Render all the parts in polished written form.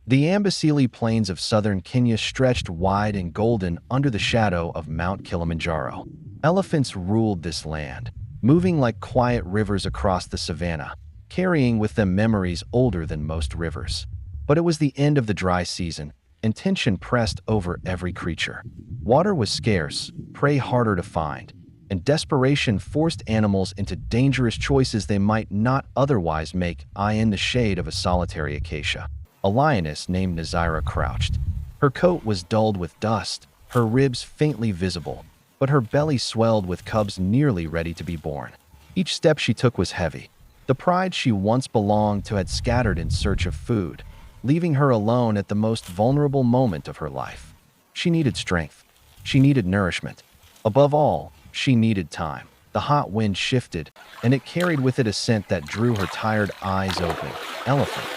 The Amboseli Plains of southern Kenya stretched wide and golden under the shadow of Mount Kilimanjaro. Elephants ruled this land, moving like quiet rivers across the savanna, carrying with them memories older than most rivers. But it was the end of the dry season, and tension pressed over every creature. Water was scarce, prey harder to find, and desperation forced animals into dangerous choices they might not otherwise make. In the shade of a solitary acacia, a lioness named Nazira crouched. Her coat was dulled with dust, her ribs faintly visible, but her belly swelled with cubs nearly ready to be born. Each step she took was heavy. The pride she once belonged to had scattered in search of food, leaving her alone at the most vulnerable moment of her life. She needed strength. She needed nourishment. Above all, she needed time. The hot wind shifted, and it carried with it a scent that drew her tired eyes open. Elephant.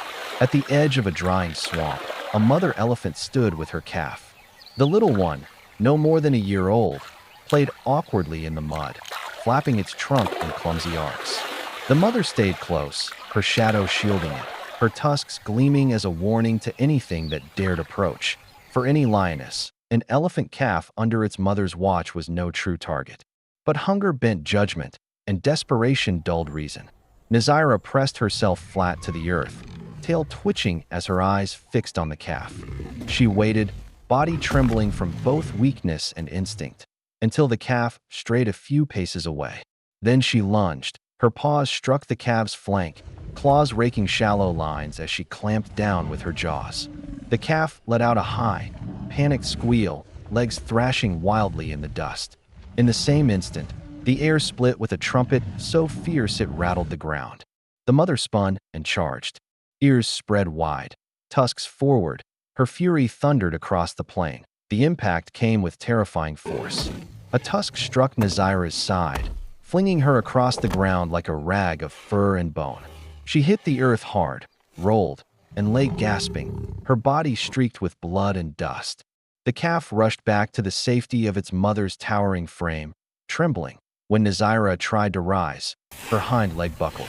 At the edge of a drying swamp, a mother elephant stood with her calf. The little one, no more than a year old, played awkwardly in the mud, flapping its trunk in clumsy arcs. The mother stayed close, her shadow shielding it, her tusks gleaming as a warning to anything that dared approach. For any lioness, an elephant calf under its mother's watch was no true target. But hunger bent judgment, and desperation dulled reason. Nazira pressed herself flat to the earth, tail twitching as her eyes fixed on the calf. She waited, body trembling from both weakness and instinct, until the calf strayed a few paces away. Then she lunged. Her paws struck the calf's flank, claws raking shallow lines as she clamped down with her jaws. The calf let out a high, panicked squeal, legs thrashing wildly in the dust. In the same instant, the air split with a trumpet so fierce it rattled the ground. The mother spun and charged. Ears spread wide, tusks forward, her fury thundered across the plain. The impact came with terrifying force. A tusk struck Nazira's side, flinging her across the ground like a rag of fur and bone. She hit the earth hard, rolled, and lay gasping, her body streaked with blood and dust. The calf rushed back to the safety of its mother's towering frame, trembling. When Nazira tried to rise, her hind leg buckled.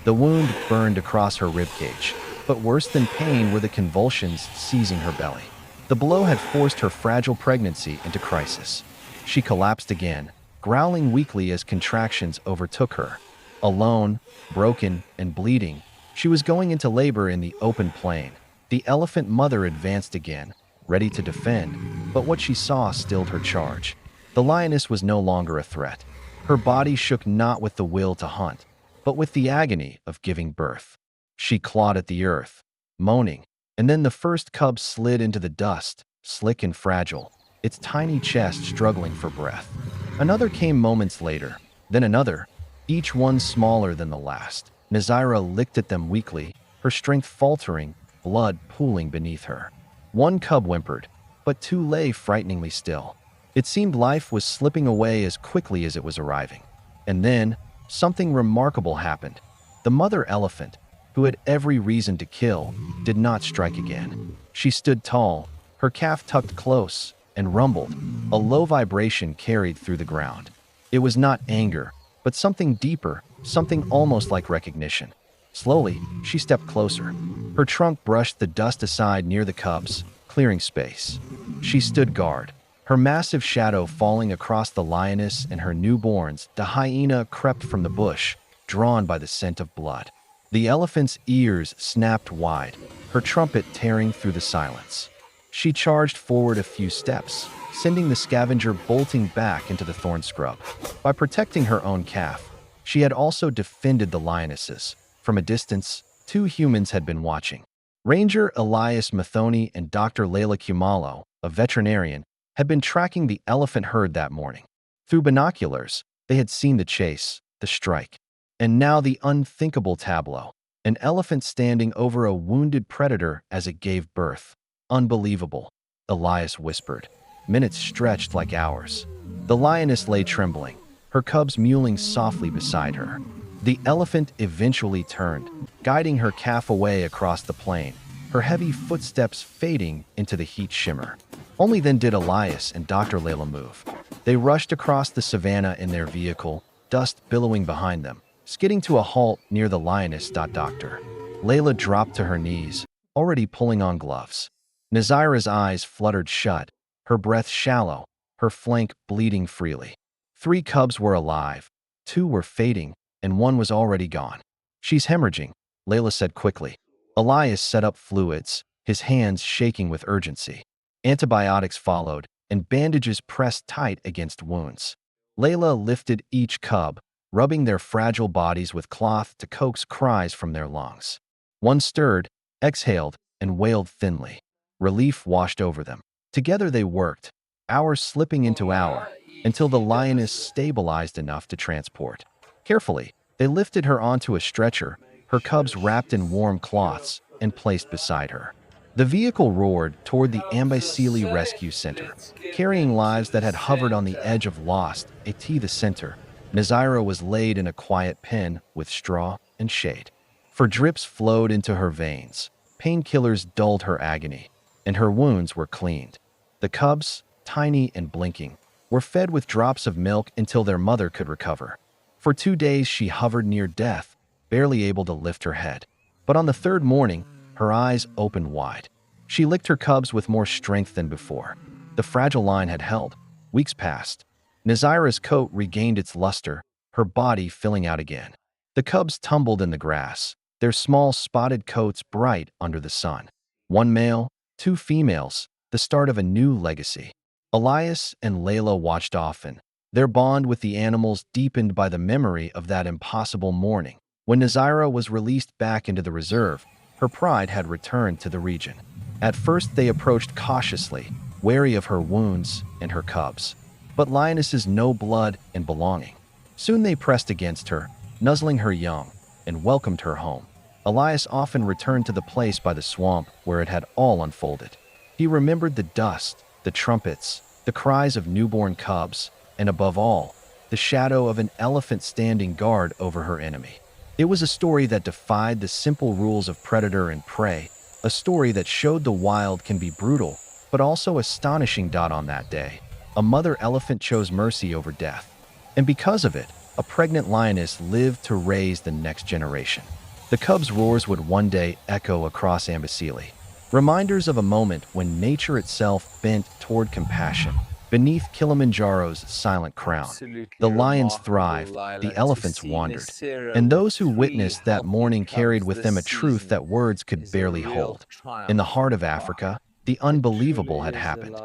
The wound burned across her ribcage, but worse than pain were the convulsions seizing her belly. The blow had forced her fragile pregnancy into crisis. She collapsed again, growling weakly as contractions overtook her. Alone, broken, and bleeding, she was going into labor in the open plain. The elephant mother advanced again, ready to defend, but what she saw stilled her charge. The lioness was no longer a threat. Her body shook not with the will to hunt, but with the agony of giving birth. She clawed at the earth, moaning, and then the first cub slid into the dust, slick and fragile, its tiny chest struggling for breath. Another came moments later, then another, each one smaller than the last. Nazira licked at them weakly, her strength faltering, blood pooling beneath her. One cub whimpered, but two lay frighteningly still. It seemed life was slipping away as quickly as it was arriving. And then, something remarkable happened. The mother elephant, who had every reason to kill, did not strike again. She stood tall, her calf tucked close, and rumbled. A low vibration carried through the ground. It was not anger, but something deeper, something almost like recognition. Slowly, she stepped closer. Her trunk brushed the dust aside near the cubs, clearing space. She stood guard, her massive shadow falling across the lioness and her newborns. The hyena crept from the bush, drawn by the scent of blood. The elephant's ears snapped wide, her trumpet tearing through the silence. She charged forward a few steps, sending the scavenger bolting back into the thorn scrub. By protecting her own calf, she had also defended the lionesses. From a distance, two humans had been watching. Ranger Elias Mathoni and Dr. Layla Kumalo, a veterinarian, had been tracking the elephant herd that morning. Through binoculars, they had seen the chase, the strike, and now the unthinkable tableau. An elephant standing over a wounded predator as it gave birth. Unbelievable, Elias whispered. Minutes stretched like hours. The lioness lay trembling, her cubs mewling softly beside her. The elephant eventually turned, guiding her calf away across the plain, her heavy footsteps fading into the heat shimmer. Only then did Elias and Dr. Layla move. They rushed across the savanna in their vehicle, dust billowing behind them, skidding to a halt near the lioness. Doctor Layla dropped to her knees, already pulling on gloves. Nazira's eyes fluttered shut, her breath shallow, her flank bleeding freely. 3 cubs were alive, 2 were fading, and 1 was already gone. She's hemorrhaging, Layla said quickly. Elias set up fluids, his hands shaking with urgency. Antibiotics followed, and bandages pressed tight against wounds. Layla lifted each cub, rubbing their fragile bodies with cloth to coax cries from their lungs. One stirred, exhaled, and wailed thinly. Relief washed over them. Together they worked, hours slipping into hour, until the lioness stabilized enough to transport. Carefully, they lifted her onto a stretcher, her cubs wrapped in warm cloths, and placed beside her. The vehicle roared toward the Ambasili Rescue Center, carrying lives that had hovered on the edge of lost. At the center, Nazira was laid in a quiet pen with straw and shade. For drips flowed into her veins, painkillers dulled her agony, and her wounds were cleaned. The cubs, tiny and blinking, were fed with drops of milk until their mother could recover. For 2 days she hovered near death, barely able to lift her head. But on the 3rd morning, her eyes opened wide. She licked her cubs with more strength than before. The fragile line had held. Weeks passed. Nazira's coat regained its luster, her body filling out again. The cubs tumbled in the grass, their small spotted coats bright under the sun. 1 male, 2 females, the start of a new legacy. Elias and Layla watched often, their bond with the animals deepened by the memory of that impossible morning. When Nazira was released back into the reserve, her pride had returned to the region. At first they approached cautiously, wary of her wounds and her cubs. But Lioness's no blood and belonging. Soon they pressed against her, nuzzling her young, and welcomed her home. Elias often returned to the place by the swamp where it had all unfolded. He remembered the dust, the trumpets, the cries of newborn cubs, and above all, the shadow of an elephant standing guard over her enemy. It was a story that defied the simple rules of predator and prey, a story that showed the wild can be brutal, but also astonishing. On that day, a mother elephant chose mercy over death. And because of it, a pregnant lioness lived to raise the next generation. The cubs' roars would one day echo across Ambasili, reminders of a moment when nature itself bent toward compassion. Beneath Kilimanjaro's silent crown, the lions thrived, the elephants wandered, and those who witnessed that morning carried with them a truth that words could barely hold. In the heart of Africa, the unbelievable had happened.